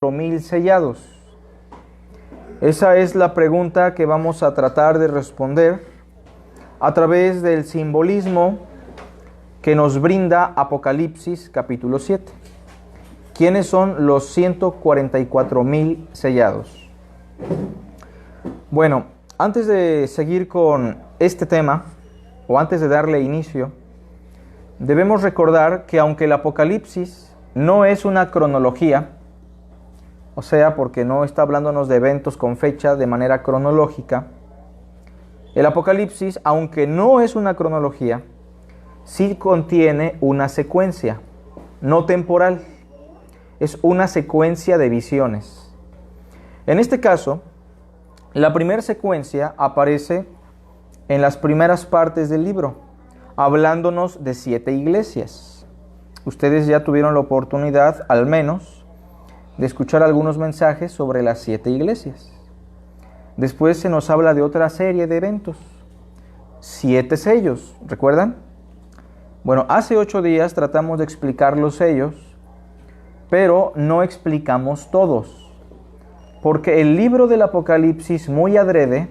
4,000 sellados? Esa es la pregunta que vamos a tratar de responder a través del simbolismo que nos brinda Apocalipsis capítulo 7. ¿Quiénes son los 144,000 sellados? Bueno, antes de seguir con este tema, o antes de darle inicio, debemos recordar que aunque el Apocalipsis no es una cronología, o sea, porque no está hablándonos de eventos con fecha de manera cronológica, el Apocalipsis, aunque no es una cronología, sí contiene una secuencia, no temporal, es una secuencia de visiones. En este caso, la primera secuencia aparece en las primeras partes del libro, hablándonos de 7 iglesias. Ustedes ya tuvieron la oportunidad, al menos, de escuchar algunos mensajes sobre las 7 iglesias. Después se nos habla de otra serie de eventos. 7 sellos, ¿recuerdan? Bueno, hace 8 días tratamos de explicar los sellos, pero no explicamos todos. Porque el libro del Apocalipsis, muy adrede,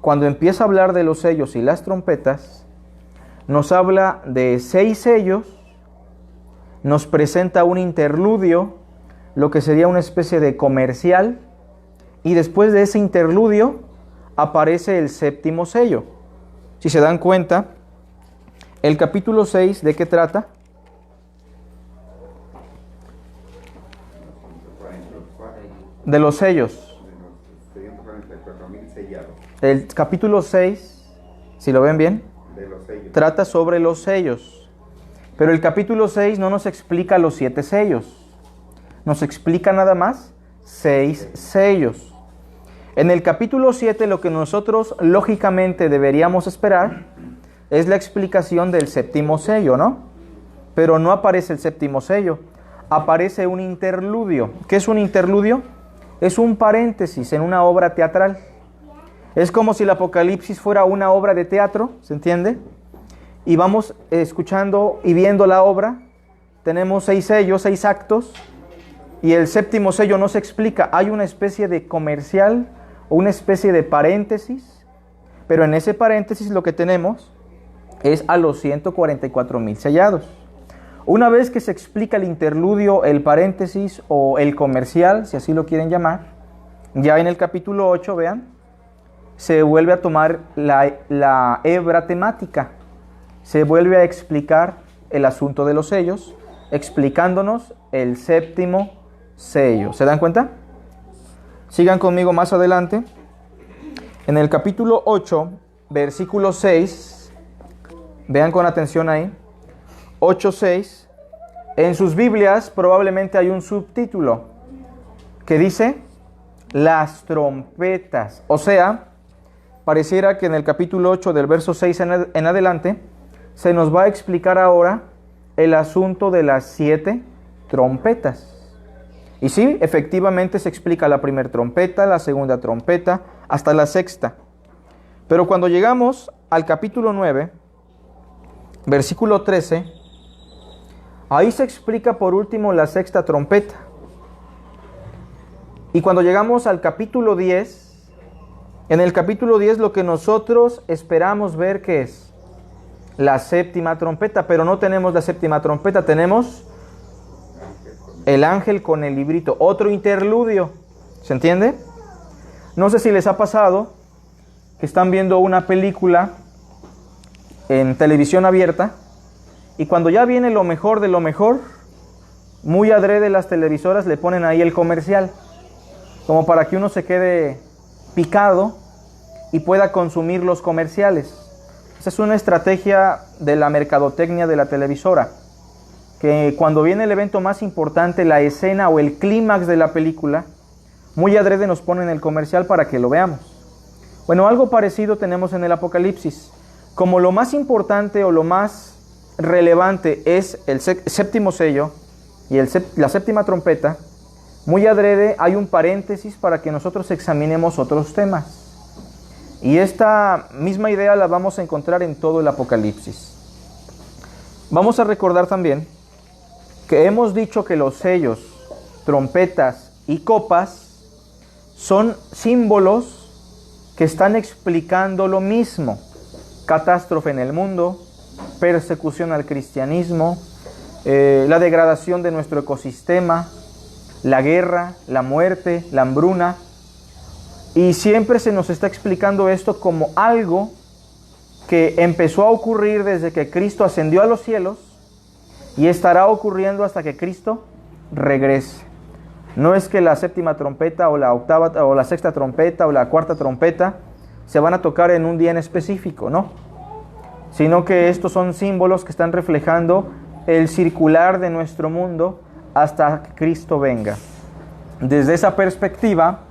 cuando empieza a hablar de los sellos y las trompetas, nos habla de 6 sellos, nos presenta un interludio, lo que sería una especie de comercial, y después de ese interludio aparece el 7º sello. Si se dan cuenta, el capítulo 6, ¿de qué trata? De los sellos. El capítulo 6, si lo ven bien, trata sobre los sellos. Pero el capítulo 6 no nos explica los 7 sellos. Nos explica nada más 6 sellos. En el capítulo 7 lo que nosotros lógicamente deberíamos esperar es la explicación del 7º sello, ¿no? Pero no aparece el 7º sello. Aparece un interludio. ¿Qué es un interludio? Es un paréntesis en una obra teatral. Es como si el Apocalipsis fuera una obra de teatro, ¿se entiende? Y vamos escuchando y viendo la obra. Tenemos 6 sellos, 6 actos. Y el 7º sello no se explica. Hay una especie de comercial o una especie de paréntesis. Pero en ese paréntesis lo que tenemos es a los 144,000 sellados. Una vez que se explica el interludio, el paréntesis o el comercial, si así lo quieren llamar, ya en el capítulo 8, vean, se vuelve a tomar la hebra temática. Se vuelve a explicar el asunto de los sellos, explicándonos el 7º sello. ¿Se dan cuenta? Sigan conmigo más adelante. En el capítulo 8, versículo 6, vean con atención ahí, 8:6, en sus Biblias probablemente hay un subtítulo que dice las trompetas. O sea, pareciera que en el capítulo 8 del verso 6 en adelante se nos va a explicar ahora el asunto de las 7 trompetas. Y sí, efectivamente se explica la primera trompeta, la segunda trompeta, hasta la 6ª. Pero cuando llegamos al capítulo 9, versículo 13, ahí se explica por último la 6ª trompeta. Y cuando llegamos al capítulo 10, en el capítulo 10 lo que nosotros esperamos ver que es la 7ª trompeta, pero no tenemos la 7ª trompeta, tenemos el ángel con el librito, otro interludio. ¿Se entiende? No sé si les ha pasado que están viendo una película en televisión abierta y cuando ya viene lo mejor de lo mejor, muy adrede las televisoras le ponen ahí el comercial, como para que uno se quede picado y pueda consumir los comerciales. Esa es una estrategia de la mercadotecnia de la televisora, que cuando viene el evento más importante, la escena o el clímax de la película, muy adrede nos ponen el comercial para que lo veamos. Bueno, algo parecido tenemos en el Apocalipsis. Como lo más importante o lo más relevante es el 7º sello y la 7ª trompeta, muy adrede hay un paréntesis para que nosotros examinemos otros temas. Y esta misma idea la vamos a encontrar en todo el Apocalipsis. Vamos a recordar también que hemos dicho que los sellos, trompetas y copas son símbolos que están explicando lo mismo. Catástrofe en el mundo, persecución al cristianismo, la degradación de nuestro ecosistema, la guerra, la muerte, la hambruna. Y siempre se nos está explicando esto como algo que empezó a ocurrir desde que Cristo ascendió a los cielos y estará ocurriendo hasta que Cristo regrese. No es que la séptima trompeta o la octava o la sexta trompeta o la cuarta trompeta se van a tocar en un día en específico, no. Sino que estos son símbolos que están reflejando el circular de nuestro mundo hasta que Cristo venga. Desde esa perspectiva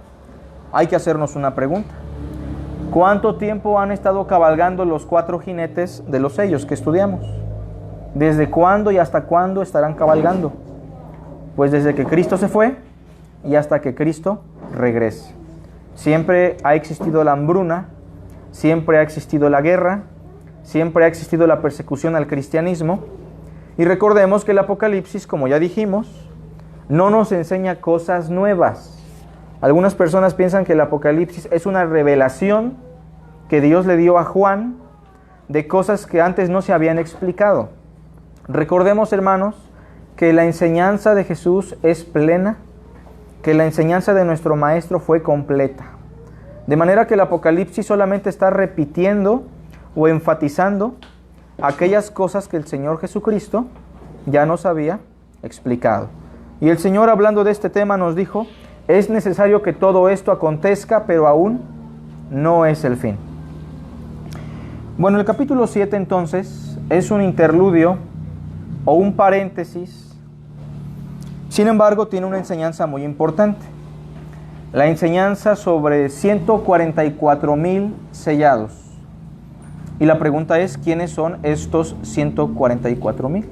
hay que hacernos una pregunta. ¿Cuánto tiempo han estado cabalgando los 4 jinetes de los sellos que estudiamos? ¿Desde cuándo y hasta cuándo estarán cabalgando? Pues desde que Cristo se fue y hasta que Cristo regrese. Siempre ha existido la hambruna, siempre ha existido la guerra, siempre ha existido la persecución al cristianismo. Y recordemos que el Apocalipsis, como ya dijimos, no nos enseña cosas nuevas. Algunas personas piensan que el Apocalipsis es una revelación que Dios le dio a Juan de cosas que antes no se habían explicado. Recordemos, hermanos, que la enseñanza de Jesús es plena, que la enseñanza de nuestro Maestro fue completa. De manera que el Apocalipsis solamente está repitiendo o enfatizando aquellas cosas que el Señor Jesucristo ya nos había explicado. Y el Señor, hablando de este tema, nos dijo: es necesario que todo esto acontezca, pero aún no es el fin. Bueno, el capítulo 7 entonces es un interludio o un paréntesis. Sin embargo, tiene una enseñanza muy importante. La enseñanza sobre 144,000 sellados. Y la pregunta es, ¿quiénes son estos 144,000?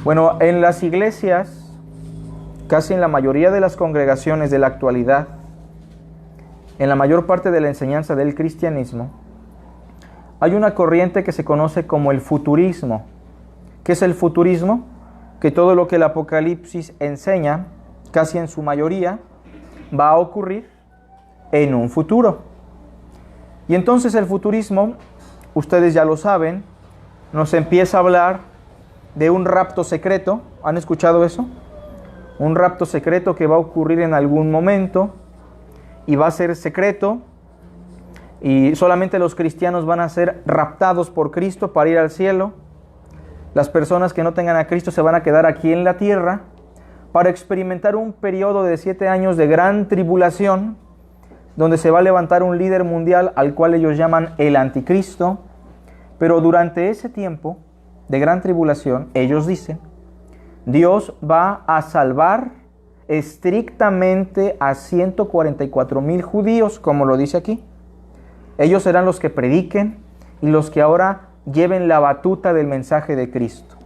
Bueno, en las iglesias, casi en la mayoría de las congregaciones de la actualidad, en la mayor parte de la enseñanza del cristianismo, hay una corriente que se conoce como el futurismo. ¿Qué es el futurismo? Que todo lo que el Apocalipsis enseña, casi en su mayoría, va a ocurrir en un futuro. Y entonces el futurismo, ustedes ya lo saben, nos empieza a hablar de un rapto secreto. ¿Han escuchado eso? Un rapto secreto que va a ocurrir en algún momento y va a ser secreto, y solamente los cristianos van a ser raptados por Cristo para ir al cielo. Las personas que no tengan a Cristo se van a quedar aquí en la tierra para experimentar un periodo de 7 años de gran tribulación, donde se va a levantar un líder mundial al cual ellos llaman el anticristo. Pero durante ese tiempo de gran tribulación, ellos dicen, Dios va a salvar estrictamente a 144,000 judíos, como lo dice aquí. Ellos serán los que prediquen y los que ahora lleven la batuta del mensaje de Cristo.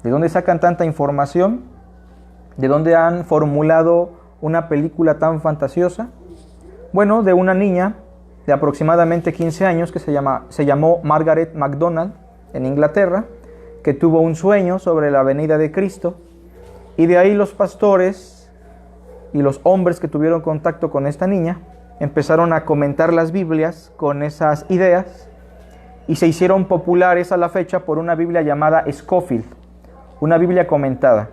¿De dónde sacan tanta información? ¿De dónde han formulado una película tan fantasiosa? Bueno, de una niña de aproximadamente 15 años que se llamó Margaret MacDonald en Inglaterra, que tuvo un sueño sobre la venida de Cristo, y de ahí los pastores y los hombres que tuvieron contacto con esta niña empezaron a comentar las Biblias con esas ideas y se hicieron populares a la fecha por una Biblia llamada Scofield, una Biblia comentada.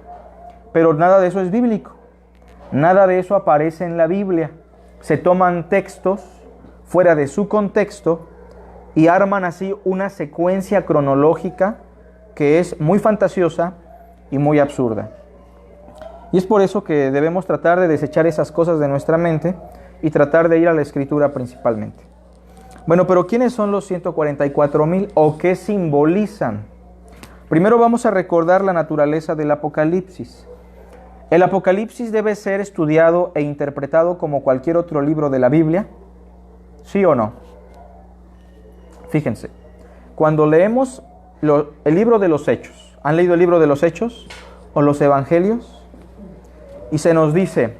Pero nada de eso es bíblico, nada de eso aparece en la Biblia. Se toman textos fuera de su contexto y arman así una secuencia cronológica que es muy fantasiosa y muy absurda. Y es por eso que debemos tratar de desechar esas cosas de nuestra mente y tratar de ir a la Escritura principalmente. Bueno, pero ¿quiénes son los 144,000 o qué simbolizan? Primero vamos a recordar la naturaleza del Apocalipsis. El Apocalipsis debe ser estudiado e interpretado como cualquier otro libro de la Biblia, ¿sí o no? Fíjense, cuando leemos el libro de los Hechos, ¿han leído el libro de los Hechos o los Evangelios? Y se nos dice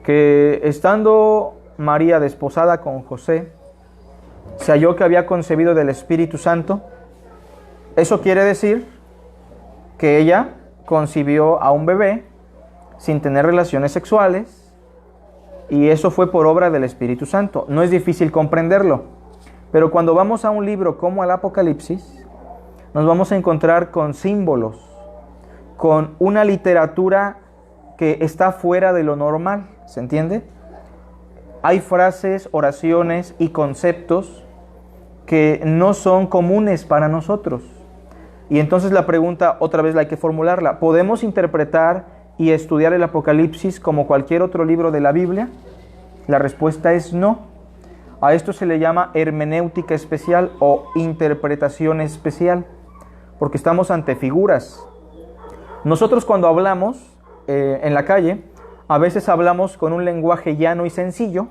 que estando María desposada con José, se halló que había concebido del Espíritu Santo. Eso quiere decir que ella concibió a un bebé sin tener relaciones sexuales, y eso fue por obra del Espíritu Santo. No es difícil comprenderlo, pero cuando vamos a un libro como el Apocalipsis, nos vamos a encontrar con símbolos, con una literatura que está fuera de lo normal, ¿se entiende? Hay frases, oraciones y conceptos que no son comunes para nosotros. Y entonces la pregunta, otra vez hay que formularla: ¿podemos interpretar y estudiar el Apocalipsis como cualquier otro libro de la Biblia? La respuesta es no. A esto se le llama hermenéutica especial o interpretación especial, porque estamos ante figuras. Nosotros cuando hablamos en la calle, a veces hablamos con un lenguaje llano y sencillo,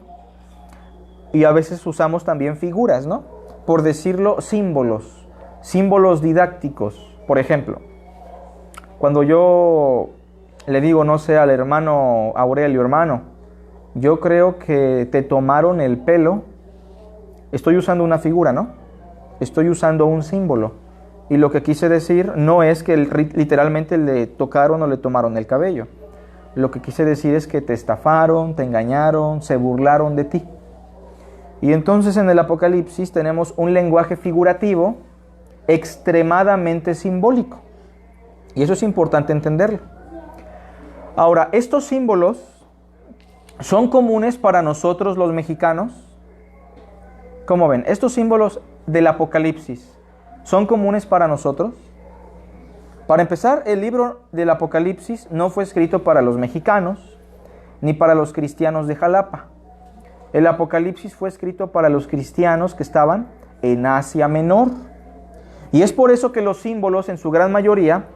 y a veces usamos también figuras, ¿no? Por decirlo, símbolos didácticos. Por ejemplo, cuando yo le digo, no sé, al hermano Aurelio: hermano, yo creo que te tomaron el pelo, estoy usando una figura, ¿no? Estoy usando un símbolo. Y lo que quise decir no es que literalmente le tocaron o le tomaron el cabello. Lo que quise decir es que te estafaron, te engañaron, se burlaron de ti. Y entonces en el Apocalipsis tenemos un lenguaje figurativo extremadamente simbólico. Y eso es importante entenderlo. Ahora, estos símbolos son comunes para nosotros los mexicanos. ¿Cómo ven? Estos símbolos del Apocalipsis son comunes para nosotros. Para empezar, el libro del Apocalipsis no fue escrito para los mexicanos ni para los cristianos de Jalapa. El Apocalipsis fue escrito para los cristianos que estaban en Asia Menor. Y es por eso que los símbolos, en su gran mayoría,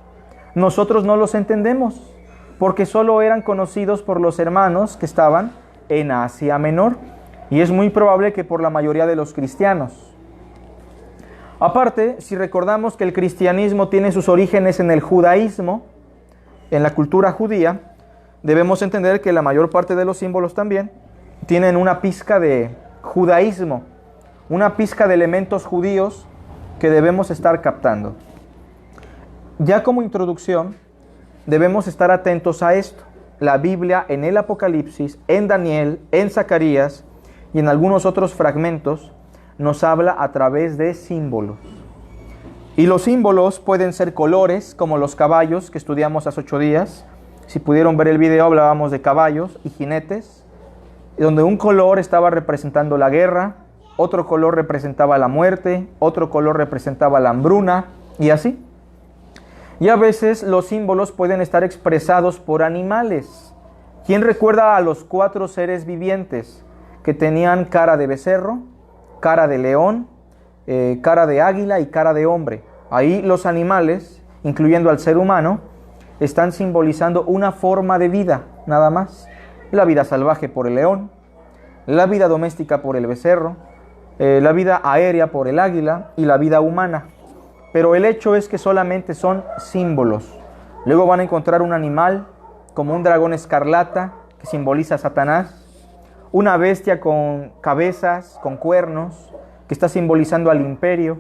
nosotros no los entendemos, porque solo eran conocidos por los hermanos que estaban en Asia Menor. Y es muy probable que por la mayoría de los cristianos. Aparte, si recordamos que el cristianismo tiene sus orígenes en el judaísmo, en la cultura judía, debemos entender que la mayor parte de los símbolos también tienen una pizca de judaísmo, una pizca de elementos judíos que debemos estar captando. Ya como introducción, debemos estar atentos a esto. La Biblia en el Apocalipsis, en Daniel, en Zacarías y en algunos otros fragmentos nos habla a través de símbolos. Y los símbolos pueden ser colores, como los caballos que estudiamos hace 8 días. Si pudieron ver el video, hablábamos de caballos y jinetes, donde un color estaba representando la guerra, otro color representaba la muerte, otro color representaba la hambruna, y así. Y a veces los símbolos pueden estar expresados por animales. ¿Quién recuerda a los 4 seres vivientes que tenían cara de becerro, cara de león, cara de águila y cara de hombre? Ahí los animales, incluyendo al ser humano, están simbolizando una forma de vida, nada más. La vida salvaje por el león, la vida doméstica por el becerro, la vida aérea por el águila y la vida humana. Pero el hecho es que solamente son símbolos. Luego van a encontrar un animal como un dragón escarlata que simboliza a Satanás, una bestia con cabezas, con cuernos, que está simbolizando al imperio.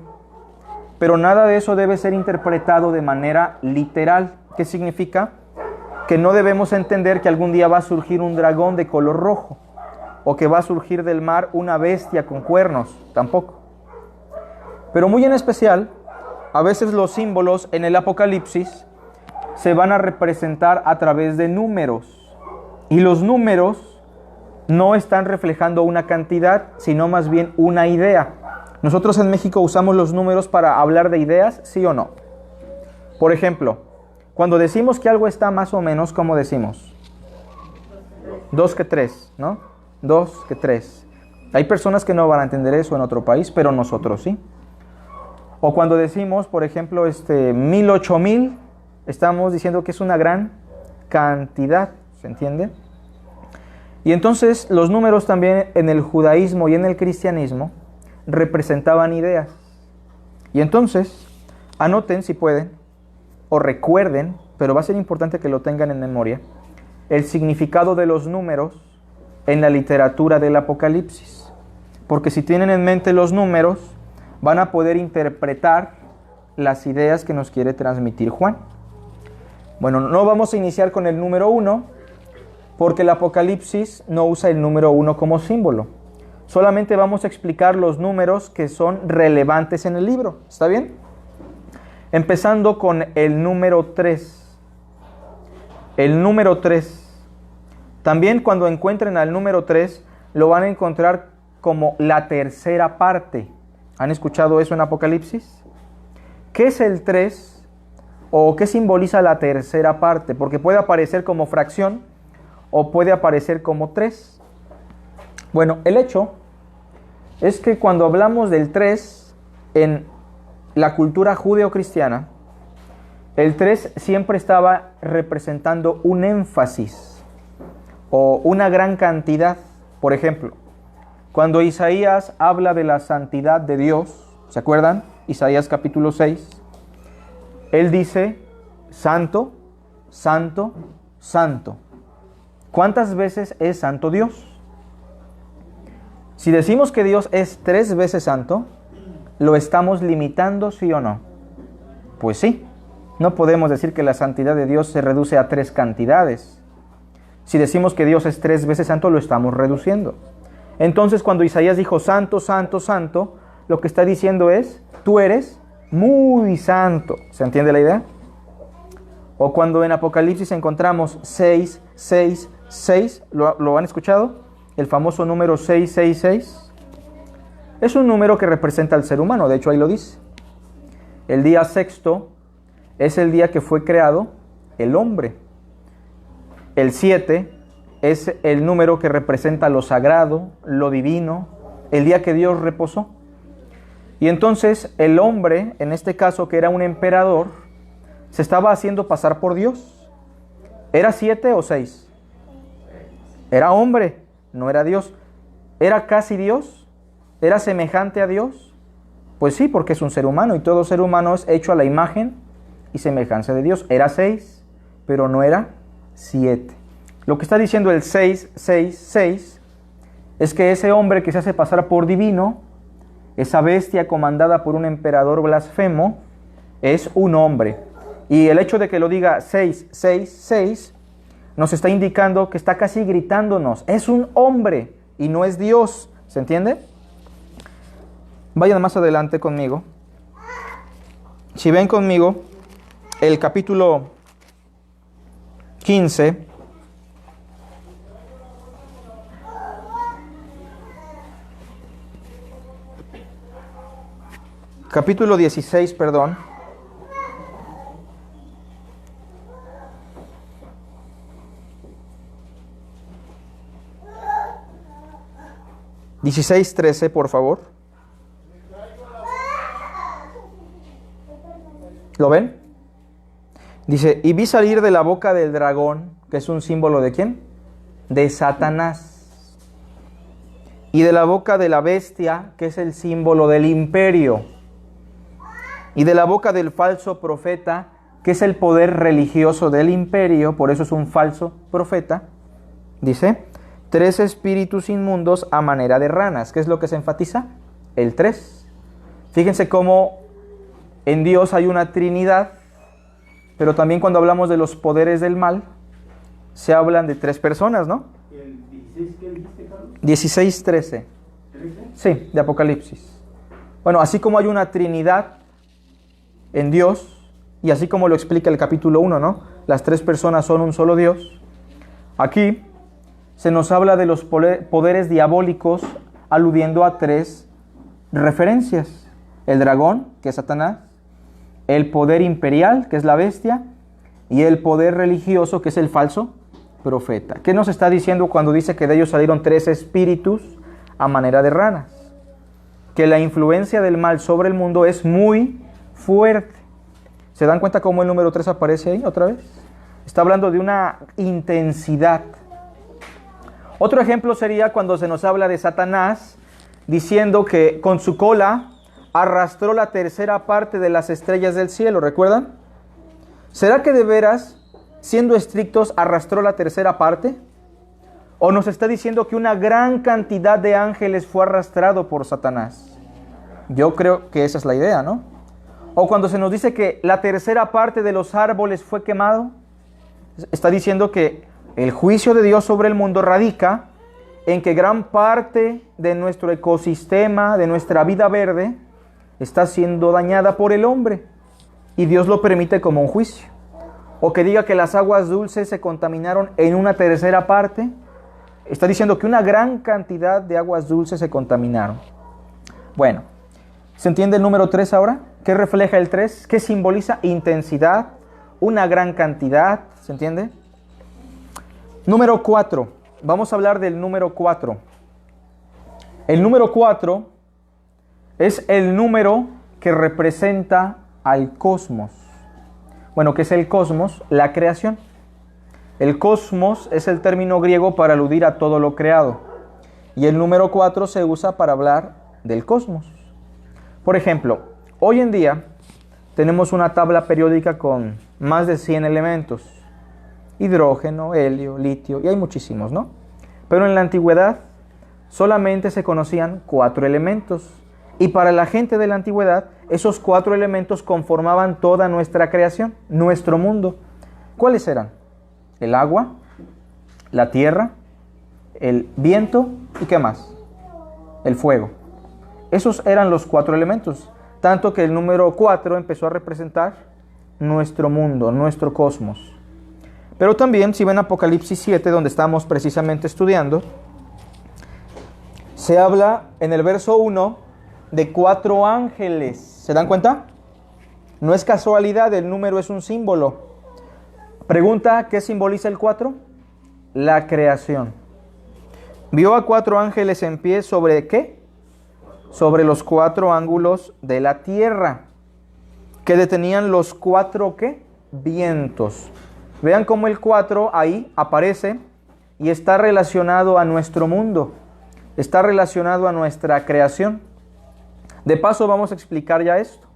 Pero nada de eso debe ser interpretado de manera literal. ¿Qué significa? Que no debemos entender que algún día va a surgir un dragón de color rojo, o que va a surgir del mar una bestia con cuernos, tampoco. Pero muy en especial, a veces los símbolos en el Apocalipsis se van a representar a través de números. Y los números no están reflejando una cantidad, sino más bien una idea. Nosotros en México usamos los números para hablar de ideas, ¿sí o no? Por ejemplo, cuando decimos que algo está más o menos, ¿cómo decimos? 2 que 3, ¿no? 2 que 3. Hay personas que no van a entender eso en otro país, pero nosotros sí. O cuando decimos, por ejemplo, 1000, 8000, estamos diciendo que es una gran cantidad, ¿se entiende? Y entonces los números también en el judaísmo y en el cristianismo representaban ideas. Y entonces, anoten si pueden, o recuerden, pero va a ser importante que lo tengan en memoria, el significado de los números en la literatura del Apocalipsis. Porque si tienen en mente los números, van a poder interpretar las ideas que nos quiere transmitir Juan. Bueno, no vamos a iniciar con el número 1, porque el Apocalipsis no usa el número 1 como símbolo. Solamente vamos a explicar los números que son relevantes en el libro. ¿Está bien? Empezando con el número 3. El número 3. También cuando encuentren al número 3, lo van a encontrar como la tercera parte. ¿Han escuchado eso en Apocalipsis? ¿Qué es el 3? ¿O qué simboliza la tercera parte? Porque puede aparecer como fracción o puede aparecer como 3. Bueno, el hecho es que cuando hablamos del 3 en la cultura judeocristiana, el 3 siempre estaba representando un énfasis o una gran cantidad. Por ejemplo, cuando Isaías habla de la santidad de Dios, ¿se acuerdan? Isaías capítulo 6. Él dice, santo, santo, santo. ¿Cuántas veces es santo Dios? Si decimos que Dios es 3 veces santo, ¿lo estamos limitando, sí o no? Pues sí. No podemos decir que la santidad de Dios se reduce a 3 cantidades. Si decimos que Dios es 3 veces santo, lo estamos reduciendo. Entonces, cuando Isaías dijo santo, santo, santo, lo que está diciendo es, tú eres muy santo. ¿Se entiende la idea? O cuando en Apocalipsis encontramos 6, 6, 6, ¿lo han escuchado? El famoso número 666. Es un número que representa al ser humano, de hecho ahí lo dice. El día sexto es el día que fue creado el hombre. El 7 es el número que representa lo sagrado, lo divino, el día que Dios reposó. Y entonces el hombre, en este caso que era un emperador, se estaba haciendo pasar por Dios. ¿Era 7 o 6? Era hombre, no era Dios. ¿Era casi Dios? ¿Era semejante a Dios? Pues sí, porque es un ser humano y todo ser humano es hecho a la imagen y semejanza de Dios. Era 6, pero no era 7. Lo que está diciendo el 666 es que ese hombre que se hace pasar por divino, esa bestia comandada por un emperador blasfemo, es un hombre. Y el hecho de que lo diga 666 nos está indicando que está casi gritándonos, es un hombre y no es Dios. ¿Se entiende? Vayan más adelante conmigo. Si ven conmigo el capítulo 15, capítulo 16, perdón. (16:13), por favor. ¿Lo ven? Dice, y vi salir de la boca del dragón, que es un símbolo ¿de quién? De Satanás. Y de la boca de la bestia, que es el símbolo del imperio. Y de la boca del falso profeta, que es el poder religioso del imperio, por eso es un falso profeta. Dice, 3 espíritus inmundos a manera de ranas. ¿Qué es lo que se enfatiza? El 3. Fíjense cómo en Dios hay una Trinidad, pero también cuando hablamos de los poderes del mal, se hablan de 3 personas, ¿no? ¿El 16 qué dijiste, Carlos? 16:13. Sí, de Apocalipsis. Bueno, así como hay una Trinidad en Dios, y así como lo explica el capítulo 1, ¿no? Las 3 personas son un solo Dios. Aquí se nos habla de los poderes diabólicos aludiendo a 3 referencias. El dragón, que es Satanás, el poder imperial, que es la bestia, y el poder religioso, que es el falso profeta. ¿Qué nos está diciendo cuando dice que de ellos salieron 3 espíritus a manera de ranas? Que la influencia del mal sobre el mundo es muy fuerte. ¿Se dan cuenta cómo el número 3 aparece ahí otra vez? Está hablando de una intensidad. Otro ejemplo sería cuando se nos habla de Satanás diciendo que con su cola arrastró la tercera parte de las estrellas del cielo, ¿recuerdan? ¿Será que de veras, siendo estrictos, arrastró la tercera parte? ¿O nos está diciendo que una gran cantidad de ángeles fue arrastrado por Satanás? Yo creo que esa es la idea, ¿no? O cuando se nos dice que la tercera parte de los árboles fue quemado, está diciendo que El juicio de Dios sobre el mundo radica en que gran parte de nuestro ecosistema, de nuestra vida verde, está siendo dañada por el hombre. Y Dios lo permite como un juicio. O que diga que las aguas dulces se contaminaron en una tercera parte. Está diciendo que una gran cantidad de aguas dulces se contaminaron. Bueno, ¿se entiende el número 3 ahora? ¿Qué refleja el 3? ¿Qué simboliza? Intensidad, una gran cantidad. ¿Se entiende? Número 4. Vamos a hablar del número 4. El número 4 es el número que representa al cosmos. Bueno, ¿qué es el cosmos? La creación. El cosmos es el término griego para aludir a todo lo creado. Y el número 4 se usa para hablar del cosmos. Por ejemplo, hoy en día tenemos una tabla periódica con más de 100 elementos. Hidrógeno, helio, litio, y hay muchísimos, ¿no? Pero en la antigüedad solamente se conocían 4 elementos. Y para la gente de la antigüedad, esos 4 elementos conformaban toda nuestra creación, nuestro mundo. ¿Cuáles eran? El agua, la tierra, el viento y ¿qué más? El fuego. Esos eran los 4 elementos. Tanto que el número 4 empezó a representar nuestro mundo, nuestro cosmos. Pero también, si ven Apocalipsis 7, donde estamos precisamente estudiando, se habla en el verso 1 de 4 ángeles. ¿Se dan cuenta? No es casualidad, el número es un símbolo. Pregunta, ¿qué simboliza el 4? La creación. Vio a 4 ángeles en pie sobre ¿qué? Sobre los 4 ángulos de la tierra, que detenían los 4 ¿qué? Vientos. Vean cómo el 4 ahí aparece y está relacionado a nuestro mundo, está relacionado a nuestra creación. De paso vamos a explicar ya esto.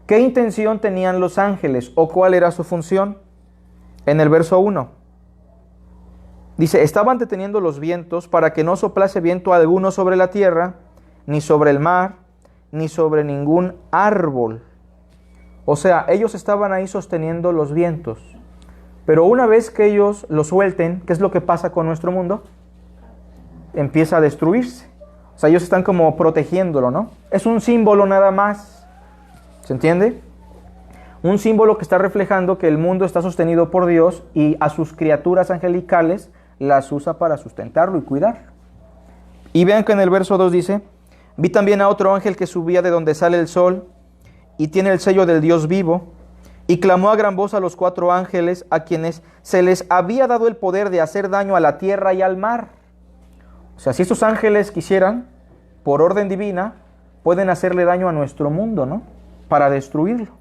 ¿Qué intención tenían los ángeles o cuál era su función? En el verso 1 dice, estaban deteniendo los vientos para que no soplase viento alguno sobre la tierra, ni sobre el mar, ni sobre ningún árbol. O sea, ellos estaban ahí sosteniendo los vientos. Pero una vez que ellos lo suelten, ¿qué es lo que pasa con nuestro mundo? Empieza a destruirse. O sea, ellos están como protegiéndolo, ¿no? Es un símbolo nada más. ¿Se entiende? Un símbolo que está reflejando que el mundo está sostenido por Dios y a sus criaturas angelicales las usa para sustentarlo y cuidarlo. Y vean que en el verso 2 dice, vi también a otro ángel que subía de donde sale el sol y tiene el sello del Dios vivo, y clamó a gran voz a los 4 ángeles a quienes se les había dado el poder de hacer daño a la tierra y al mar. O sea, si estos ángeles quisieran, por orden divina, pueden hacerle daño a nuestro mundo, ¿no? Para destruirlo.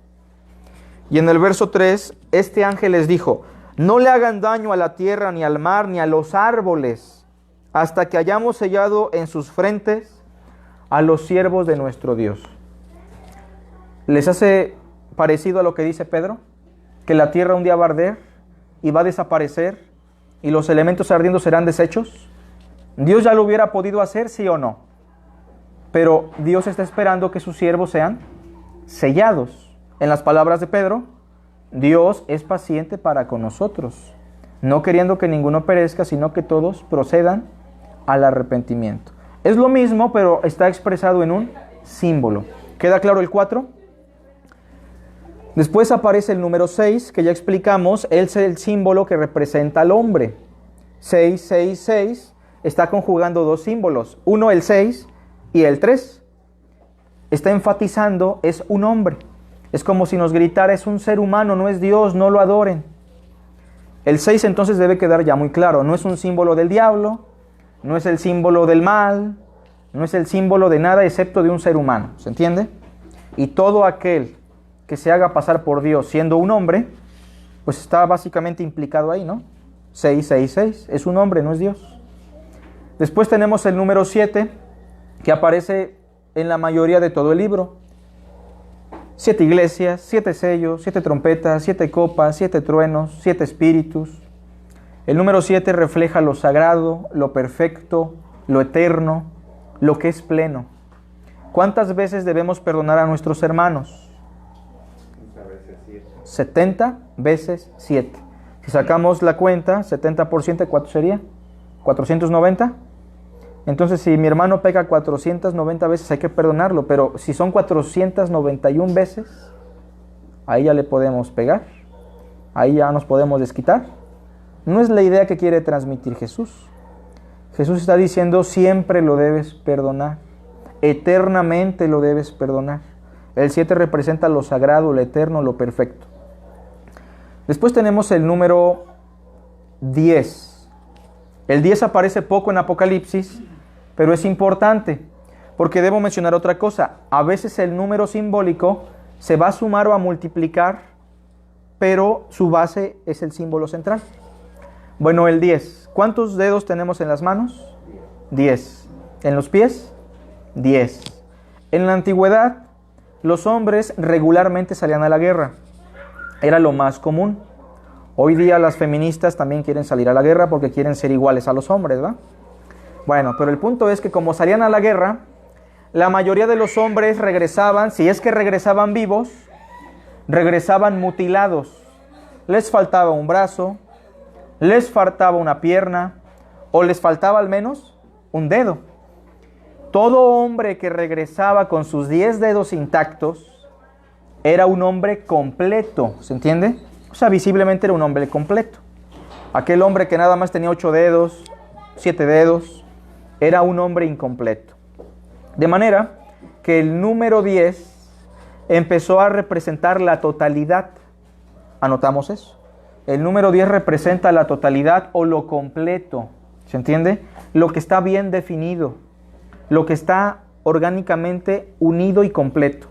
Y en el verso 3, este ángel les dijo, no le hagan daño a la tierra, ni al mar, ni a los árboles, hasta que hayamos sellado en sus frentes a los siervos de nuestro Dios. ¿Les hace parecido a lo que dice Pedro? Que la tierra un día va a arder y va a desaparecer y los elementos ardiendo serán deshechos. Dios ya lo hubiera podido hacer, sí o no. Pero Dios está esperando que sus siervos sean sellados. En las palabras de Pedro, Dios es paciente para con nosotros, no queriendo que ninguno perezca, sino que todos procedan al arrepentimiento. Es lo mismo, pero está expresado en un símbolo. ¿Queda claro el 4? Después aparece el número 6, que ya explicamos, es el símbolo que representa al hombre. 6, 6, 6, está conjugando 2 símbolos. Uno, el 6, y el 3. Está enfatizando, es un hombre. Es como si nos gritara, es un ser humano, no es Dios, no lo adoren. El 6 entonces debe quedar ya muy claro, no es un símbolo del diablo, no es el símbolo del mal, no es el símbolo de nada excepto de un ser humano, ¿se entiende? Y todo aquel que se haga pasar por Dios siendo un hombre, pues está básicamente implicado ahí, ¿no? 666, es un hombre, no es Dios. Después tenemos el número 7, que aparece en la mayoría de todo el libro. 7 iglesias, 7 sellos, 7 trompetas, 7 copas, 7 truenos, 7 espíritus. El número 7 refleja lo sagrado, lo perfecto, lo eterno, lo que es pleno. ¿Cuántas veces debemos perdonar a nuestros hermanos? 70 veces 7. Si sacamos la cuenta, 70%, ¿cuánto sería? 490. Entonces, si mi hermano peca 490 veces, hay que perdonarlo. Pero si son 491 veces, ahí ya le podemos pegar. Ahí ya nos podemos desquitar. No es la idea que quiere transmitir Jesús. Jesús está diciendo, siempre lo debes perdonar. Eternamente lo debes perdonar. El 7 representa lo sagrado, lo eterno, lo perfecto. Después tenemos el número 10. El 10 aparece poco en Apocalipsis, pero es importante, porque debo mencionar otra cosa. A veces el número simbólico se va a sumar o a multiplicar, pero su base es el símbolo central. Bueno, el 10. ¿Cuántos dedos tenemos en las manos? 10. ¿En los pies? 10. En la antigüedad, los hombres regularmente salían a la guerra. Era lo más común. Hoy día las feministas también quieren salir a la guerra porque quieren ser iguales a los hombres, ¿va? Bueno, pero el punto es que como salían a la guerra, la mayoría de los hombres regresaban, si es que regresaban vivos, regresaban mutilados. Les faltaba un brazo, les faltaba una pierna, o les faltaba al menos un dedo. Todo hombre que regresaba con sus 10 dedos intactos era un hombre completo, ¿se entiende? O sea, visiblemente era un hombre completo. Aquel hombre que nada más tenía 8 dedos, 7 dedos, era un hombre incompleto. De manera que el número 10 empezó a representar la totalidad. ¿Anotamos eso? El número 10 representa la totalidad o lo completo, ¿se entiende? Lo que está bien definido, lo que está orgánicamente unido y completo.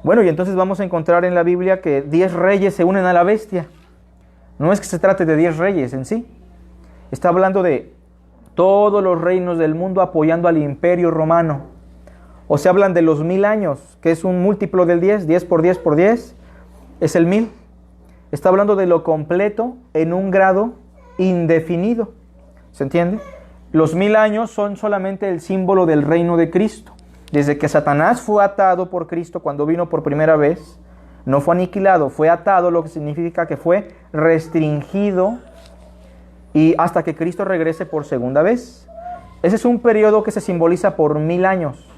Bueno, y entonces vamos a encontrar en la Biblia que 10 reyes se unen a la bestia. No es que se trate de 10 reyes en sí. Está hablando de todos los reinos del mundo apoyando al imperio romano. O se hablan de los 1000 años, que es un múltiplo del 10, 10 por 10 por 10, es el 1000. Está hablando de lo completo en un grado indefinido. ¿Se entiende? Los 1000 años son solamente el símbolo del reino de Cristo. Desde que Satanás fue atado por Cristo cuando vino por primera vez, no fue aniquilado, fue atado, lo que significa que fue restringido y hasta que Cristo regrese por segunda vez. Ese es un periodo que se simboliza por 1000 años.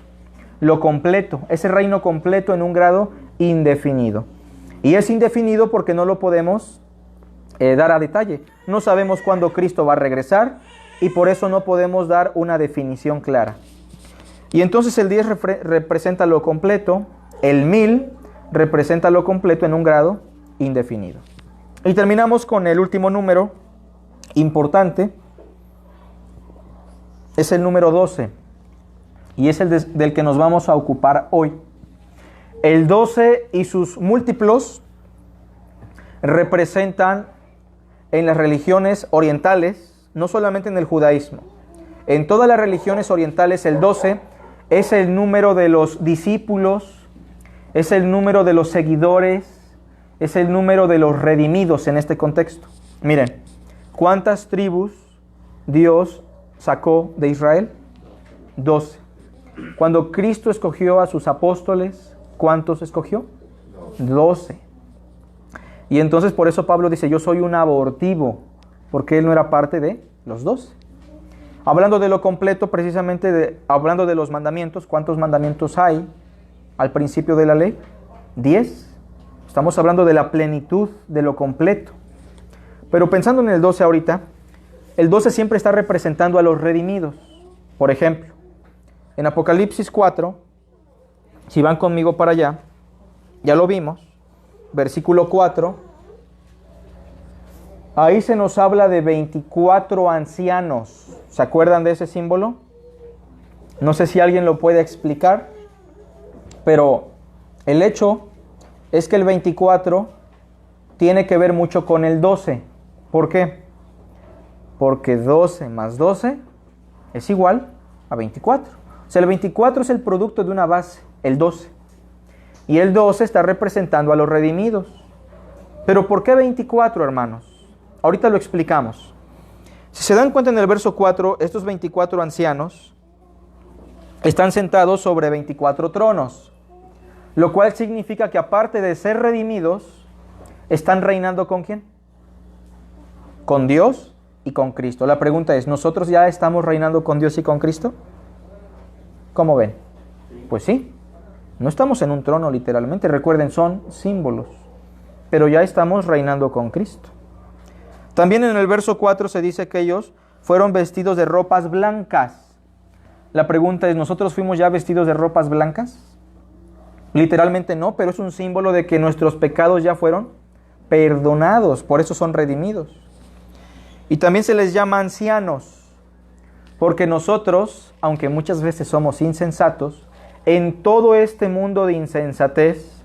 Lo completo, ese reino completo en un grado indefinido. Y es indefinido porque no lo podemos dar a detalle. No sabemos cuándo Cristo va a regresar y por eso no podemos dar una definición clara. Y entonces el 10 representa lo completo, el 1000 representa lo completo en un grado indefinido. Y terminamos con el último número importante, es el número 12, y es el del que nos vamos a ocupar hoy. El 12 y sus múltiplos representan en las religiones orientales, no solamente en el judaísmo, en todas las religiones orientales el 12 es el número de los discípulos, es el número de los seguidores, es el número de los redimidos en este contexto. Miren, ¿cuántas tribus Dios sacó de Israel? 12. Cuando Cristo escogió a sus apóstoles, ¿cuántos escogió? 12. Y entonces por eso Pablo dice, yo soy un abortivo, porque él no era parte de los 12. Hablando de lo completo, precisamente hablando de los mandamientos, ¿cuántos mandamientos hay al principio de la ley? 10. Estamos hablando de la plenitud, de lo completo. Pero pensando en el 12 ahorita, el 12 siempre está representando a los redimidos. Por ejemplo, en Apocalipsis 4, si van conmigo para allá, ya lo vimos, versículo 4, ahí se nos habla de 24 ancianos. ¿Se acuerdan de ese símbolo? No sé si alguien lo puede explicar, pero el hecho es que el 24 tiene que ver mucho con el 12. ¿Por qué? Porque 12 más 12 es igual a 24. O sea, el 24 es el producto de una base, el 12. Y el 12 está representando a los redimidos. ¿Pero por qué 24, hermanos? Ahorita lo explicamos. Si se dan cuenta en el verso 4, estos 24 ancianos están sentados sobre 24 tronos, lo cual significa que aparte de ser redimidos, están reinando ¿con quién? con Dios y con Cristo. La pregunta es, ¿nosotros ya estamos reinando con Dios y con Cristo? ¿Cómo ven? Pues sí, no estamos en un trono literalmente, recuerden, son símbolos, pero ya estamos reinando con Cristo. También en el verso 4 se dice que ellos fueron vestidos de ropas blancas. La pregunta es, ¿nosotros fuimos ya vestidos de ropas blancas? Literalmente no, pero es un símbolo de que nuestros pecados ya fueron perdonados, por eso son redimidos. Y también se les llama ancianos, porque nosotros, aunque muchas veces somos insensatos, en todo este mundo de insensatez,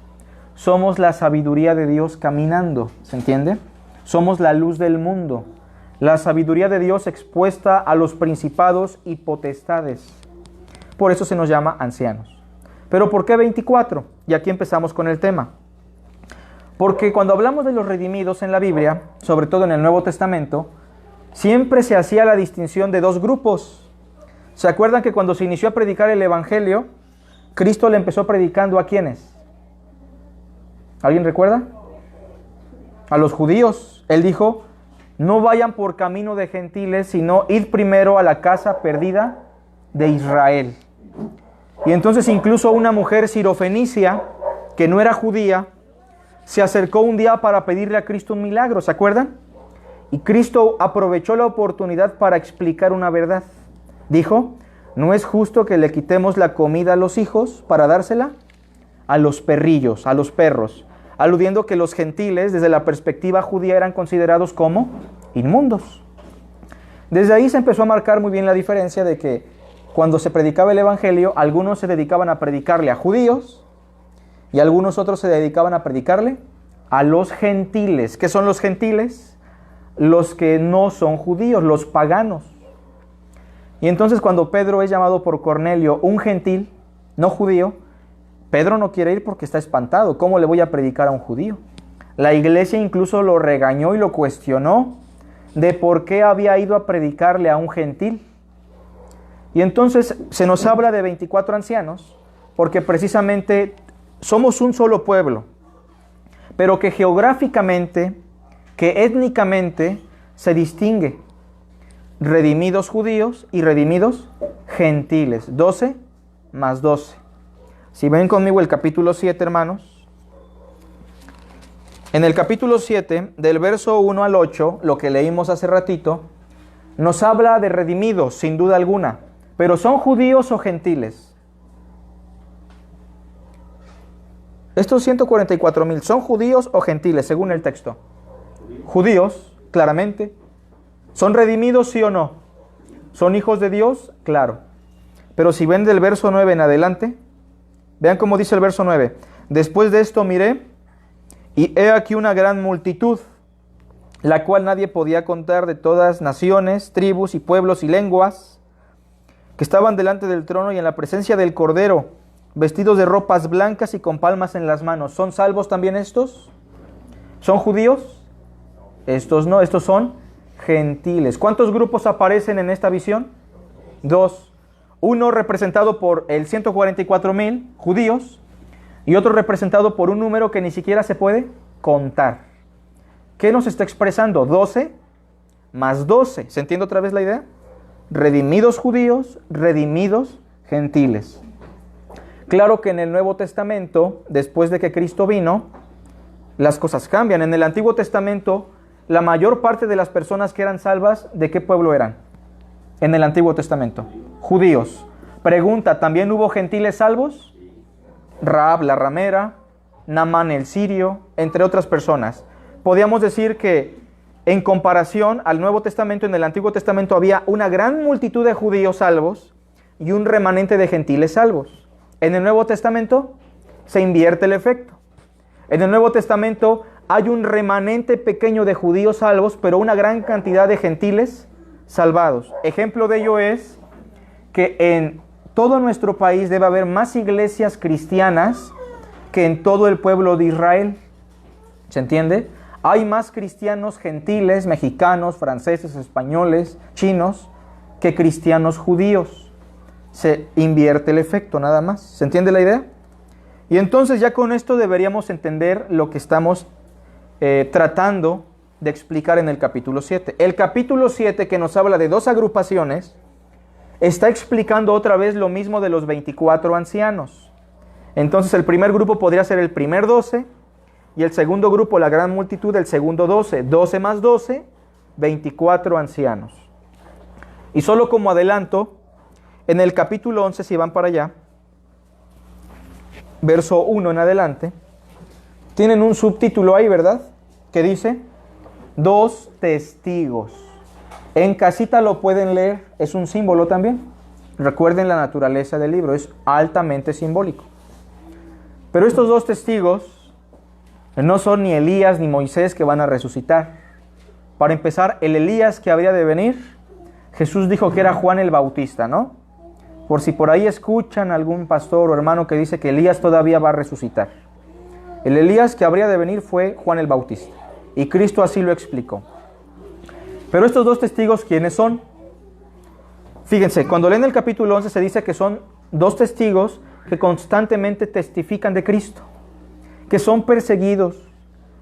somos la sabiduría de Dios caminando, ¿se entiende? Somos la luz del mundo, la sabiduría de Dios expuesta a los principados y potestades. Por eso se nos llama ancianos. ¿Pero por qué 24? Y aquí empezamos con el tema. Porque cuando hablamos de los redimidos en la Biblia, sobre todo en el Nuevo Testamento, siempre se hacía la distinción de dos grupos. ¿Se acuerdan que cuando se inició a predicar el Evangelio, Cristo le empezó predicando a quiénes? ¿Alguien recuerda? A los judíos. Él dijo, no vayan por camino de gentiles, sino id primero a la casa perdida de Israel. Y entonces incluso una mujer sirofenicia, que no era judía, se acercó un día para pedirle a Cristo un milagro, ¿se acuerdan? Y Cristo aprovechó la oportunidad para explicar una verdad. Dijo, no es justo que le quitemos la comida a los hijos para dársela a los perrillos, a los perros, aludiendo que los gentiles, desde la perspectiva judía, eran considerados como inmundos. Desde ahí se empezó a marcar muy bien la diferencia de que cuando se predicaba el Evangelio, algunos se dedicaban a predicarle a judíos y algunos otros se dedicaban a predicarle a los gentiles. ¿Qué son los gentiles? Los que no son judíos, los paganos. Y entonces cuando Pedro es llamado por Cornelio un gentil, no judío, Pedro no quiere ir porque está espantado. ¿Cómo le voy a predicar a un judío? La iglesia incluso lo regañó y lo cuestionó de por qué había ido a predicarle a un gentil. Y entonces se nos habla de 24 ancianos, porque precisamente somos un solo pueblo, pero que geográficamente, que étnicamente se distingue. Redimidos judíos y redimidos gentiles. 12 más 12. Si ven conmigo el capítulo 7, hermanos. En el capítulo 7, del verso 1 al 8, lo que leímos hace ratito, nos habla de redimidos, sin duda alguna. Pero ¿son judíos o gentiles? Estos 144,000, ¿son judíos o gentiles, según el texto? Judíos, claramente. ¿Son redimidos, sí o no? ¿Son hijos de Dios? Claro. Pero si ven del verso 9 en adelante, vean cómo dice el verso 9. Después de esto miré, y he aquí una gran multitud, la cual nadie podía contar, de todas naciones, tribus y pueblos y lenguas, que estaban delante del trono y en la presencia del Cordero, vestidos de ropas blancas y con palmas en las manos. ¿Son salvos también estos? ¿Son judíos? Estos no, estos son gentiles. ¿Cuántos grupos aparecen en esta visión? 2. Uno representado por el 144,000 judíos y otro representado por un número que ni siquiera se puede contar. ¿Qué nos está expresando? 12 más 12. ¿Se entiende otra vez la idea? Redimidos judíos, redimidos gentiles. Claro que en el Nuevo Testamento, después de que Cristo vino, las cosas cambian. En el Antiguo Testamento, la mayor parte de las personas que eran salvas, ¿de qué pueblo eran? En el Antiguo Testamento, judíos. Pregunta, ¿también hubo gentiles salvos? Rahab la ramera, Naamán el sirio, entre otras personas. Podríamos decir que en comparación al Nuevo Testamento, en el Antiguo Testamento había una gran multitud de judíos salvos y un remanente de gentiles salvos. En el Nuevo Testamento se invierte el efecto. En el Nuevo Testamento hay un remanente pequeño de judíos salvos, pero una gran cantidad de gentiles salvados. Ejemplo de ello es que en todo nuestro país debe haber más iglesias cristianas que en todo el pueblo de Israel. ¿Se entiende? Hay más cristianos gentiles, mexicanos, franceses, españoles, chinos, que cristianos judíos. Se invierte el efecto, nada más. ¿Se entiende la idea? Y entonces ya con esto deberíamos entender lo que estamos tratando de explicar en el capítulo 7. El capítulo 7, que nos habla de dos agrupaciones, está explicando otra vez lo mismo de los 24 ancianos. Entonces el primer grupo podría ser el primer 12, y el segundo grupo, la gran multitud, el segundo 12. 12 más 12, 24 ancianos. Y solo como adelanto, en el capítulo 11, si van para allá, verso 1 en adelante, tienen un subtítulo ahí, ¿verdad? Que dice, 2 testigos. En casita lo pueden leer, es un símbolo también. Recuerden la naturaleza del libro, es altamente simbólico. Pero estos 2 testigos no son ni Elías ni Moisés que van a resucitar. Para empezar, el Elías que habría de venir, Jesús dijo que era Juan el Bautista, ¿no? Por si por ahí escuchan algún pastor o hermano que dice que Elías todavía va a resucitar. El Elías que habría de venir fue Juan el Bautista. Y Cristo así lo explicó. Pero estos 2 testigos, ¿quiénes son? Fíjense, cuando leen el capítulo 11 se dice que son 2 testigos que constantemente testifican de Cristo, que son perseguidos,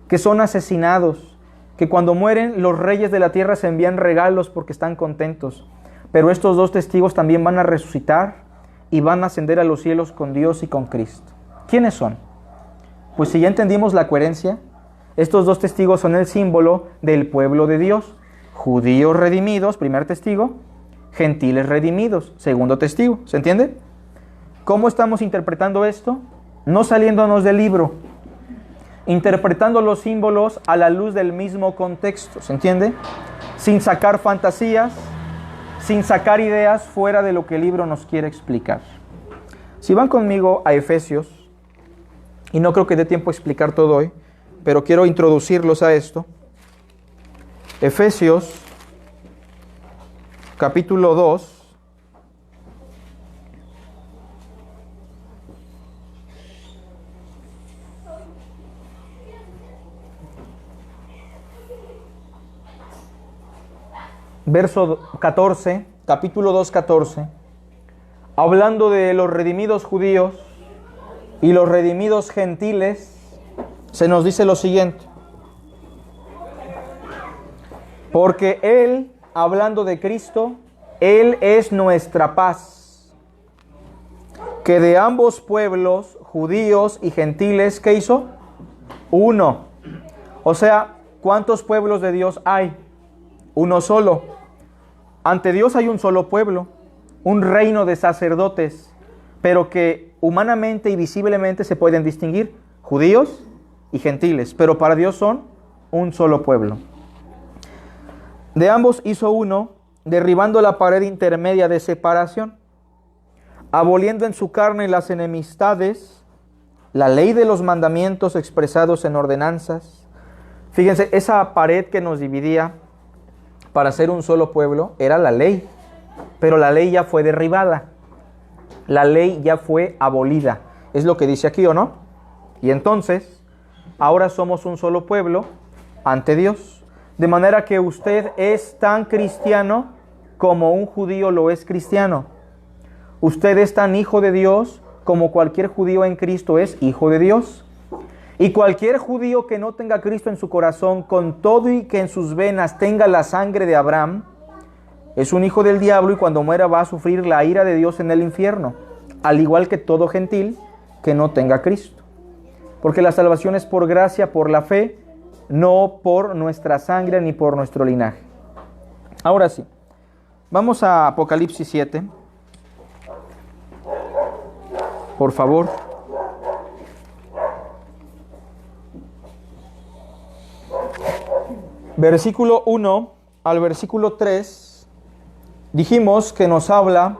que son asesinados, que cuando mueren los reyes de la tierra se envían regalos porque están contentos. Pero estos 2 testigos también van a resucitar y van a ascender a los cielos con Dios y con Cristo. ¿Quiénes son? Pues si ya entendimos la coherencia, estos 2 testigos son el símbolo del pueblo de Dios. Judíos redimidos, primer testigo. Gentiles redimidos, segundo testigo. ¿Se entiende? ¿Cómo estamos interpretando esto? No saliéndonos del libro, interpretando los símbolos a la luz del mismo contexto. ¿Se entiende? Sin sacar fantasías, sin sacar ideas fuera de lo que el libro nos quiere explicar. Si van conmigo a Efesios, y no creo que dé tiempo a explicar todo hoy, pero quiero introducirlos a esto. Efesios, capítulo 2. Verso 14, capítulo 2, 14, hablando de los redimidos judíos y los redimidos gentiles, se nos dice lo siguiente. Porque Él, hablando de Cristo, Él es nuestra paz, que de ambos pueblos, judíos y gentiles, ¿qué hizo? Uno. O sea, ¿cuántos pueblos de Dios hay? Uno solo. Ante Dios hay un solo pueblo, un reino de sacerdotes, pero que humanamente y visiblemente se pueden distinguir, judíos y gentiles, pero para Dios son un solo pueblo. De ambos hizo uno, derribando la pared intermedia de separación, aboliendo en su carne las enemistades, la ley de los mandamientos expresados en ordenanzas. Fíjense, esa pared que nos dividía para ser un solo pueblo era la ley, pero la ley ya fue derribada, la ley ya fue abolida, es lo que dice aquí, ¿o no? Y entonces, ahora somos un solo pueblo ante Dios, de manera que usted es tan cristiano como un judío lo es cristiano. Usted es tan hijo de Dios como cualquier judío en Cristo es hijo de Dios. Y cualquier judío que no tenga a Cristo en su corazón, con todo y que en sus venas tenga la sangre de Abraham, es un hijo del diablo y cuando muera va a sufrir la ira de Dios en el infierno, al igual que todo gentil que no tenga a Cristo. Porque la salvación es por gracia, por la fe, no por nuestra sangre ni por nuestro linaje. Ahora sí, vamos a Apocalipsis 7. Por favor. Versículo 1 al versículo 3, dijimos que nos habla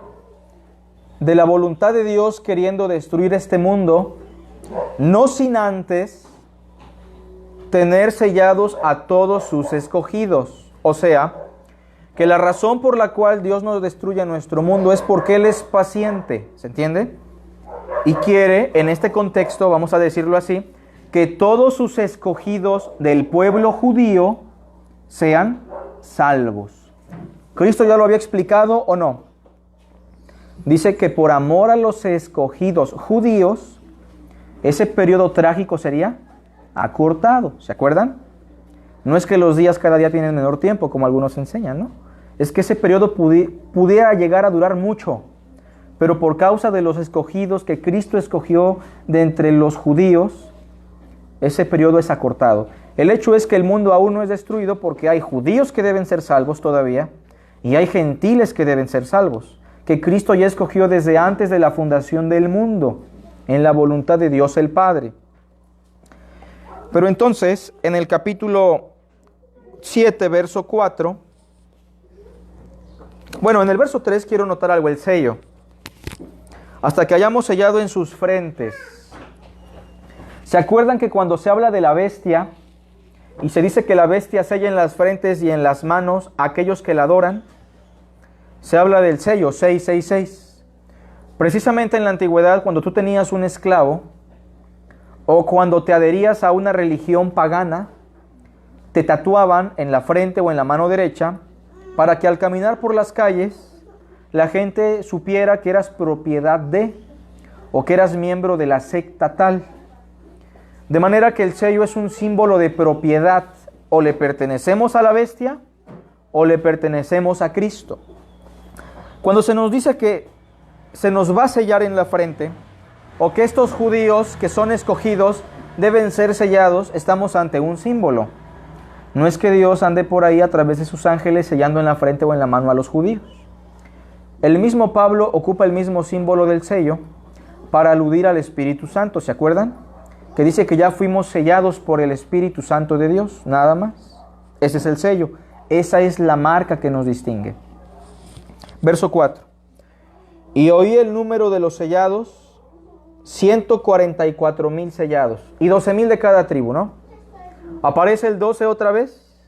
de la voluntad de Dios queriendo destruir este mundo, no sin antes tener sellados a todos sus escogidos. O sea, que la razón por la cual Dios nos destruye nuestro mundo es porque Él es paciente, ¿se entiende? Y quiere, en este contexto, vamos a decirlo así, que todos sus escogidos del pueblo judío sean salvos. ¿Cristo ya lo había explicado o no? Dice que por amor a los escogidos judíos, ese periodo trágico sería acortado. ¿Se acuerdan? No es que los días cada día tienen menor tiempo, como algunos enseñan, ¿no? Es que ese periodo pudiera llegar a durar mucho, pero por causa de los escogidos que Cristo escogió de entre los judíos, ese periodo es acortado. El hecho es que el mundo aún no es destruido porque hay judíos que deben ser salvos todavía y hay gentiles que deben ser salvos, que Cristo ya escogió desde antes de la fundación del mundo, en la voluntad de Dios el Padre. Pero entonces, en el capítulo 7, verso 4, bueno, en el verso 3 quiero notar algo, el sello. Hasta que hayamos sellado en sus frentes. ¿Se acuerdan que cuando se habla de la bestia y se dice que la bestia sella en las frentes y en las manos a aquellos que la adoran? Se habla del sello 666. Precisamente en la antigüedad, cuando tú tenías un esclavo o cuando te adherías a una religión pagana, te tatuaban en la frente o en la mano derecha para que al caminar por las calles la gente supiera que eras propiedad de o que eras miembro de la secta tal. De manera que el sello es un símbolo de propiedad. O le pertenecemos a la bestia o le pertenecemos a Cristo. Cuando se nos dice que se nos va a sellar en la frente o que estos judíos que son escogidos deben ser sellados, estamos ante un símbolo. No es que Dios ande por ahí a través de sus ángeles sellando en la frente o en la mano a los judíos. El mismo Pablo ocupa el mismo símbolo del sello para aludir al Espíritu Santo, ¿se acuerdan? Que dice que ya fuimos sellados por el Espíritu Santo de Dios, nada más. Ese es el sello, esa es la marca que nos distingue. Verso 4. Y oí el número de los sellados, 144,000 sellados, y 12,000 de cada tribu, ¿no? Aparece el 12 otra vez,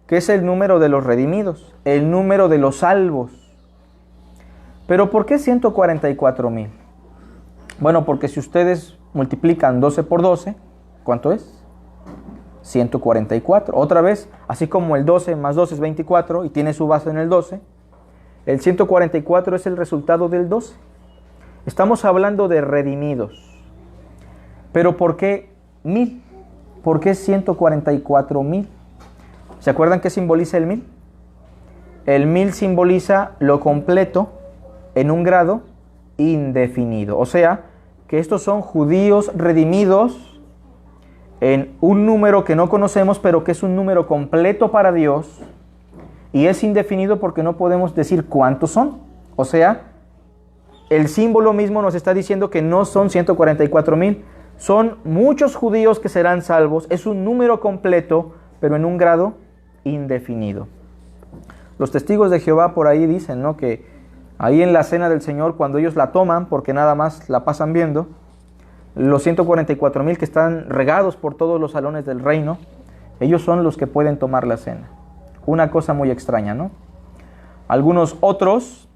que es el número de los redimidos, el número de los salvos. Pero ¿por qué 144,000? Bueno, porque si ustedes multiplican 12 por 12, ¿cuánto es? 144. Otra vez, así como el 12 más 12 es 24 y tiene su base en el 12, el 144 es el resultado del 12. Estamos hablando de redimidos. Pero ¿por qué 1000? ¿Por qué 144,000? ¿Se acuerdan qué simboliza el 1000? El 1000 simboliza lo completo en un grado indefinido. O sea, que estos son judíos redimidos en un número que no conocemos, pero que es un número completo para Dios. Y es indefinido porque no podemos decir cuántos son. O sea, el símbolo mismo nos está diciendo que no son 144,000. Son muchos judíos que serán salvos. Es un número completo, pero en un grado indefinido. Los testigos de Jehová por ahí dicen, ¿no?, que ahí en la cena del Señor, cuando ellos la toman, porque nada más la pasan viendo, los 144,000 que están regados por todos los salones del reino, ellos son los que pueden tomar la cena. Una cosa muy extraña, ¿no? Algunos otros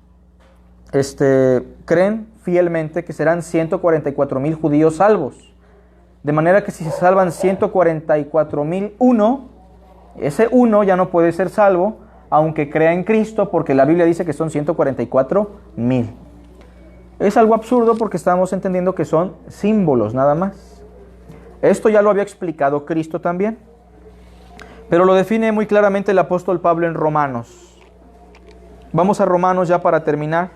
creen fielmente que serán 144,000 judíos salvos. De manera que si se salvan 144,001, ese uno ya no puede ser salvo, aunque crea en Cristo, porque la Biblia dice que son 144,000. Es algo absurdo porque estamos entendiendo que son símbolos nada más. Esto ya lo había explicado Cristo también, pero lo define muy claramente el apóstol Pablo en Romanos. Vamos a Romanos ya para terminar.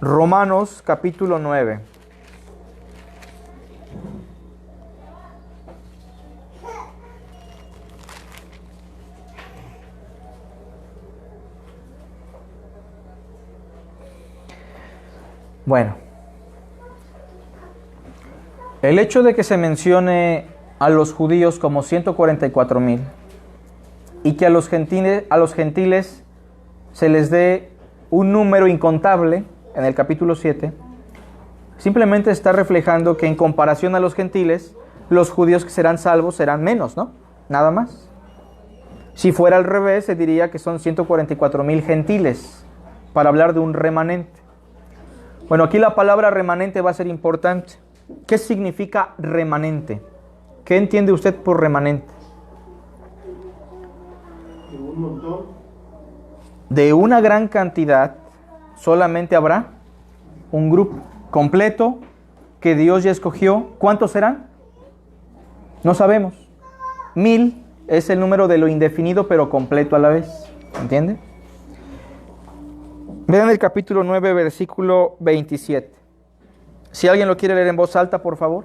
Romanos capítulo 9. Bueno, el hecho de que se mencione a los judíos como 144,000 y que a los gentiles se les dé un número incontable en el capítulo 7, simplemente está reflejando que en comparación a los gentiles, los judíos que serán salvos serán menos, ¿no? Nada más. Si fuera al revés, se diría que son 144,000 gentiles, para hablar de un remanente. Bueno, aquí la palabra remanente va a ser importante. ¿Qué significa remanente? ¿Qué entiende usted por remanente? Un montón. De una gran cantidad, solamente habrá un grupo completo que Dios ya escogió. ¿Cuántos serán? No sabemos. 1000 es el número de lo indefinido pero completo a la vez. ¿Entiende? Vean el capítulo 9, versículo 27. Si alguien lo quiere leer en voz alta, por favor.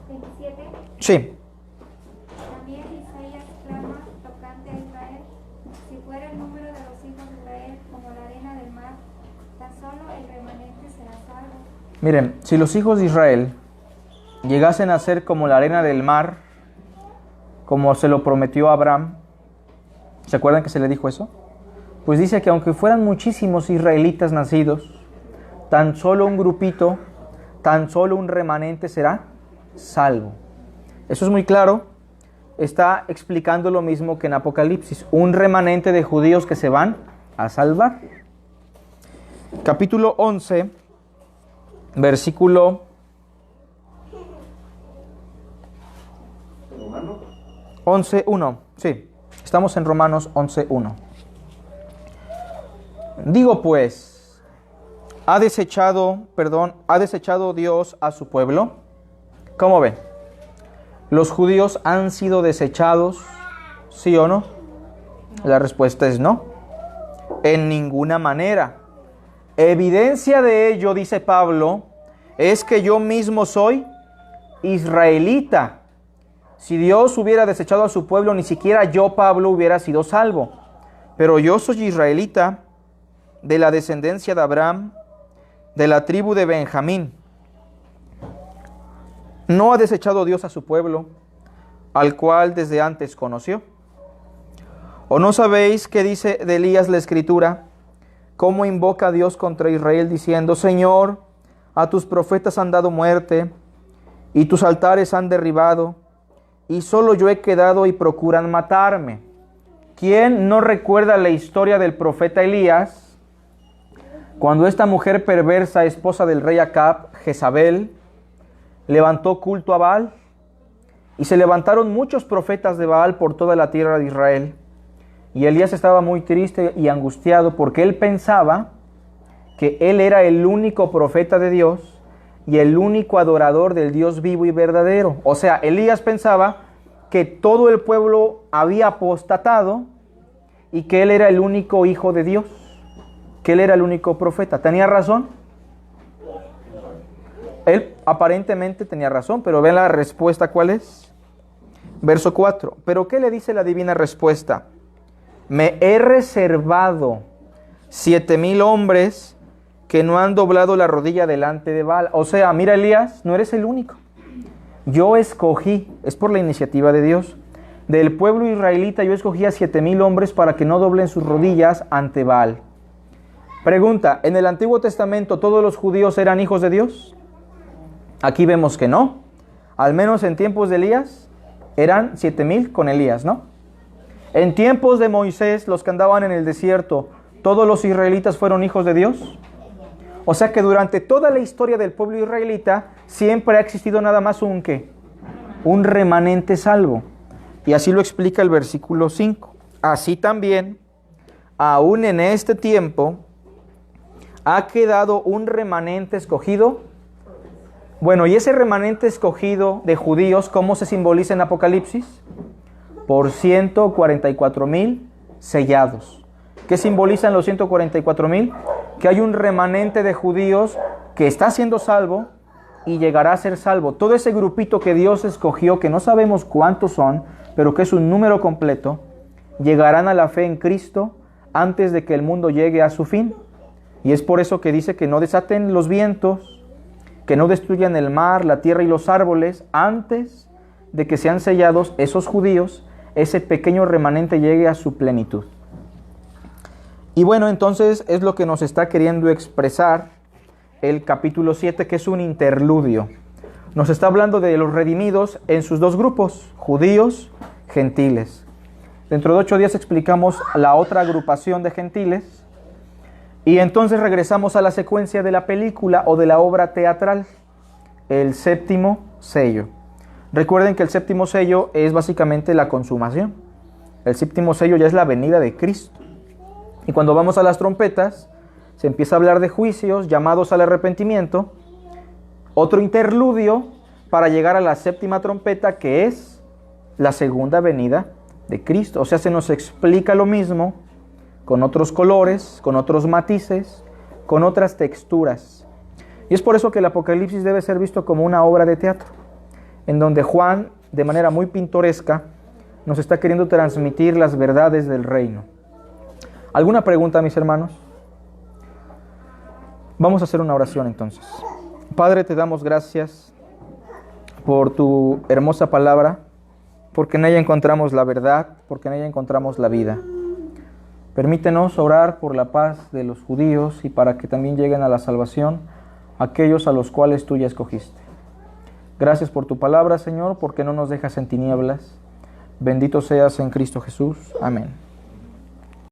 27. Sí. También Isaías clama tocante a Israel: si fuera el número de los hijos de Israel como la arena del mar, tan solo el remanente será salvo. Miren, si los hijos de Israel llegasen a ser como la arena del mar, como se lo prometió a Abraham, ¿se acuerdan que se le dijo eso? Pues dice que aunque fueran muchísimos israelitas nacidos, tan solo un grupito, tan solo un remanente será salvo. Eso es muy claro. Está explicando lo mismo que en Apocalipsis. Un remanente de judíos que se van a salvar. Capítulo 11, versículo 11:1. Sí, estamos en Romanos 11:1. Digo pues, ¿ha desechado Dios a su pueblo? ¿Cómo ven? ¿Los judíos han sido desechados, sí o no? La respuesta es no. En ninguna manera. Evidencia de ello, dice Pablo, es que yo mismo soy israelita. Si Dios hubiera desechado a su pueblo, ni siquiera yo, Pablo, hubiera sido salvo. Pero yo soy israelita, de la descendencia de Abraham, de la tribu de Benjamín. ¿No ha desechado Dios a su pueblo, al cual desde antes conoció? ¿O no sabéis qué dice de Elías la Escritura? ¿Cómo invoca a Dios contra Israel diciendo: Señor, a tus profetas han dado muerte, y tus altares han derribado, y solo yo he quedado y procuran matarme? ¿Quién no recuerda la historia del profeta Elías, cuando esta mujer perversa, esposa del rey Acab, Jezabel, levantó culto a Baal? Y se levantaron muchos profetas de Baal por toda la tierra de Israel. Y Elías estaba muy triste y angustiado porque él pensaba que él era el único profeta de Dios y el único adorador del Dios vivo y verdadero. O sea, Elías pensaba que todo el pueblo había apostatado y que él era el único hijo de Dios, que él era el único profeta. ¿Tenía razón? Él aparentemente tenía razón, pero vean la respuesta, ¿cuál es? Verso 4. ¿Pero qué le dice la divina respuesta? Me he reservado 7,000 hombres que no han doblado la rodilla delante de Baal. O sea, mira, Elías, no eres el único. Yo escogí, es por la iniciativa de Dios, del pueblo israelita yo escogí a 7,000 hombres para que no doblen sus rodillas ante Baal. Pregunta, ¿en el Antiguo Testamento todos los judíos eran hijos de Dios? Aquí vemos que no. Al menos en tiempos de Elías eran 7,000 con Elías, ¿no? En tiempos de Moisés, los que andaban en el desierto, ¿todos los israelitas fueron hijos de Dios? O sea que durante toda la historia del pueblo israelita siempre ha existido nada más un ¿qué? Un remanente salvo. Y así lo explica el versículo 5. Así también, aún en este tiempo, ha quedado un remanente escogido. Bueno, y ese remanente escogido de judíos, ¿cómo se simboliza en Apocalipsis? Por 144,000 sellados. ¿Qué simbolizan los 144,000? Que hay un remanente de judíos que está siendo salvo y llegará a ser salvo. Todo ese grupito que Dios escogió, que no sabemos cuántos son, pero que es un número completo, llegarán a la fe en Cristo antes de que el mundo llegue a su fin. Y es por eso que dice que no desaten los vientos, que no destruyan el mar, la tierra y los árboles, antes de que sean sellados esos judíos, ese pequeño remanente llegue a su plenitud. Y bueno, entonces es lo que nos está queriendo expresar el capítulo 7, que es un interludio. Nos está hablando de los redimidos en sus dos grupos, judíos, gentiles. Dentro de 8 días explicamos la otra agrupación de gentiles. Y entonces regresamos a la secuencia de la película o de la obra teatral, el séptimo sello. Recuerden que el séptimo sello es básicamente la consumación. El séptimo sello ya es la venida de Cristo. Y cuando vamos a las trompetas, se empieza a hablar de juicios, llamados al arrepentimiento, otro interludio para llegar a la séptima trompeta, que es la segunda venida de Cristo. O sea, se nos explica lo mismo, con otros colores, con otros matices, con otras texturas. Y es por eso que el Apocalipsis debe ser visto como una obra de teatro, en donde Juan, de manera muy pintoresca, nos está queriendo transmitir las verdades del reino. ¿Alguna pregunta, mis hermanos? Vamos a hacer una oración entonces. Padre, te damos gracias por tu hermosa palabra, porque en ella encontramos la verdad, porque en ella encontramos la vida. Permítenos orar por la paz de los judíos y para que también lleguen a la salvación aquellos a los cuales tú ya escogiste. Gracias por tu palabra, Señor, porque no nos dejas en tinieblas. Bendito seas en Cristo Jesús. Amén.